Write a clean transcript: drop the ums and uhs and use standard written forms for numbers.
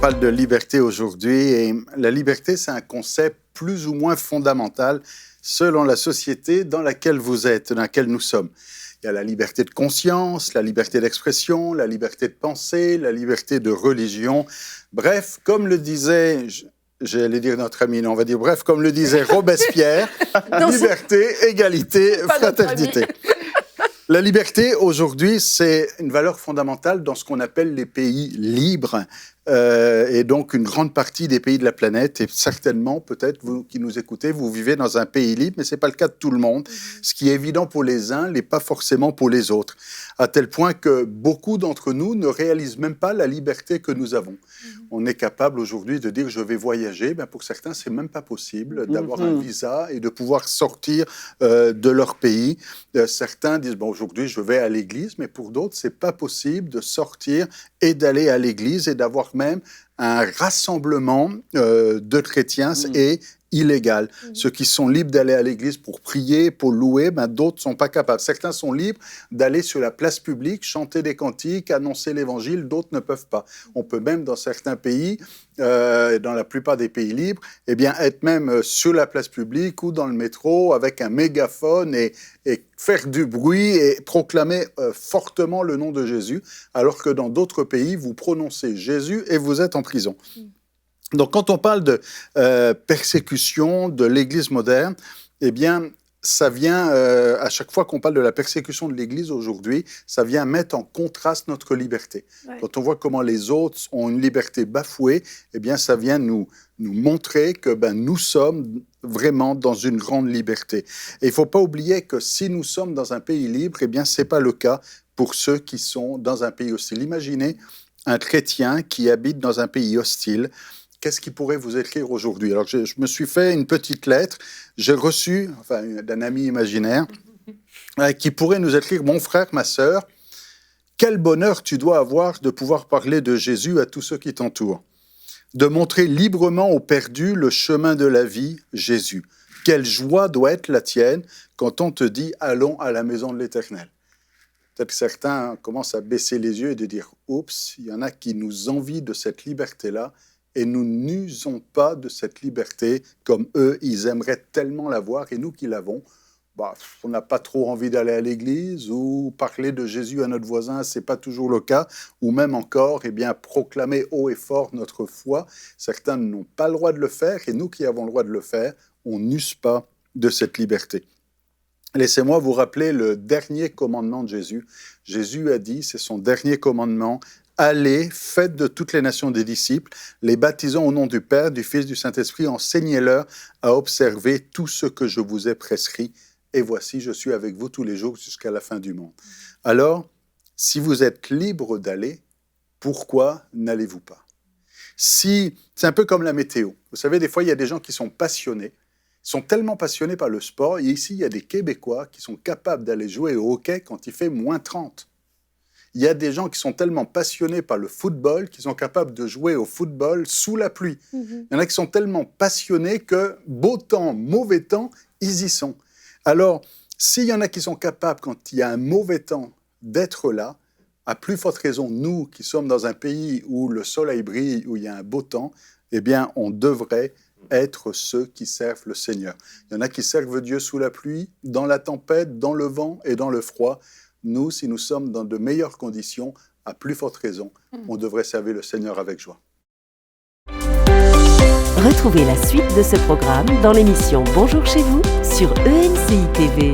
parle de liberté aujourd'hui et la liberté, c'est un concept plus ou moins fondamental selon la société dans laquelle vous êtes, dans laquelle nous sommes. Il y a la liberté de conscience, la liberté d'expression, la liberté de pensée, la liberté de religion. Bref, comme le disait, j'allais dire notre ami, non, on va dire bref, comme le disait Robespierre, liberté, égalité, fraternité. La liberté, aujourd'hui, c'est une valeur fondamentale dans ce qu'on appelle les pays libres. Et donc, une grande partie des pays de la planète, et certainement, peut-être, vous qui nous écoutez, vous vivez dans un pays libre, mais ce n'est pas le cas de tout le monde. Ce qui est évident pour les uns n'est pas forcément pour les autres. À tel point que beaucoup d'entre nous ne réalisent même pas la liberté que nous avons. On est capable aujourd'hui de dire « je vais voyager ». Ben pour certains, ce n'est même pas possible d'avoir un visa et de pouvoir sortir de leur pays. Certains disent bon, « aujourd'hui, je vais à l'église », mais pour d'autres, ce n'est pas possible de sortir et d'aller à l'église et d'avoir même un rassemblement de chrétiens est illégal. Ceux qui sont libres d'aller à l'église pour prier, pour louer, ben d'autres ne sont pas capables. Certains sont libres d'aller sur la place publique, chanter des cantiques, annoncer l'évangile, d'autres ne peuvent pas. On peut même dans certains pays, dans la plupart des pays libres, eh bien, être même sur la place publique ou dans le métro avec un mégaphone et faire du bruit et proclamer fortement le nom de Jésus, alors que dans d'autres pays, vous prononcez Jésus et vous êtes en prison. Donc, quand on parle de persécution de l'Église moderne, eh bien, ça vient, à chaque fois qu'on parle de la persécution de l'Église aujourd'hui, ça vient mettre en contraste notre liberté. Ouais. Quand on voit comment les autres ont une liberté bafouée, eh bien, ça vient nous montrer que nous sommes vraiment dans une grande liberté. Et il ne faut pas oublier que si nous sommes dans un pays libre, eh bien, ce n'est pas le cas pour ceux qui sont dans un pays hostile. Imaginez un chrétien qui habite dans un pays hostile. Qu'est-ce qu'il pourrait vous écrire aujourd'hui? Alors, je me suis fait une petite lettre. J'ai reçu, d'un ami imaginaire, qui pourrait nous écrire « Mon frère, ma sœur, quel bonheur tu dois avoir de pouvoir parler de Jésus à tous ceux qui t'entourent. De montrer librement aux perdus le chemin de la vie, Jésus. Quelle joie doit être la tienne quand on te dit « Allons à la maison de l'Éternel ». Peut-être que certains commencent à baisser les yeux et de dire « Oups, il y en a qui nous envient de cette liberté-là ». Et nous n'usons pas de cette liberté comme eux, ils aimeraient tellement l'avoir. Et nous qui l'avons, on n'a pas trop envie d'aller à l'église ou parler de Jésus à notre voisin, ce n'est pas toujours le cas. Ou même encore, proclamer haut et fort notre foi. Certains n'ont pas le droit de le faire et nous qui avons le droit de le faire, on n'use pas de cette liberté. Laissez-moi vous rappeler le dernier commandement de Jésus. Jésus a dit, c'est son dernier commandement, « Allez, faites de toutes les nations des disciples, les baptisant au nom du Père, du Fils, du Saint-Esprit, enseignez-leur à observer tout ce que je vous ai prescrit. Et voici, je suis avec vous tous les jours jusqu'à la fin du monde. » Alors, si vous êtes libre d'aller, pourquoi n'allez-vous pas? C'est un peu comme la météo. Vous savez, des fois, il y a des gens qui sont passionnés, sont tellement passionnés par le sport. Et ici, il y a des Québécois qui sont capables d'aller jouer au hockey quand il fait moins 30. Il y a des gens qui sont tellement passionnés par le football qu'ils sont capables de jouer au football sous la pluie. Il y en a qui sont tellement passionnés que beau temps, mauvais temps, ils y sont. Alors, s'il y en a qui sont capables, quand il y a un mauvais temps, d'être là, à plus forte raison, nous qui sommes dans un pays où le soleil brille, où il y a un beau temps, eh bien, on devrait être ceux qui servent le Seigneur. Il y en a qui servent Dieu sous la pluie, dans la tempête, dans le vent et dans le froid. Nous, si nous sommes dans de meilleures conditions, à plus forte raison, on devrait servir le Seigneur avec joie. Retrouvez la suite de ce programme dans l'émission Bonjour chez vous sur ENCI TV.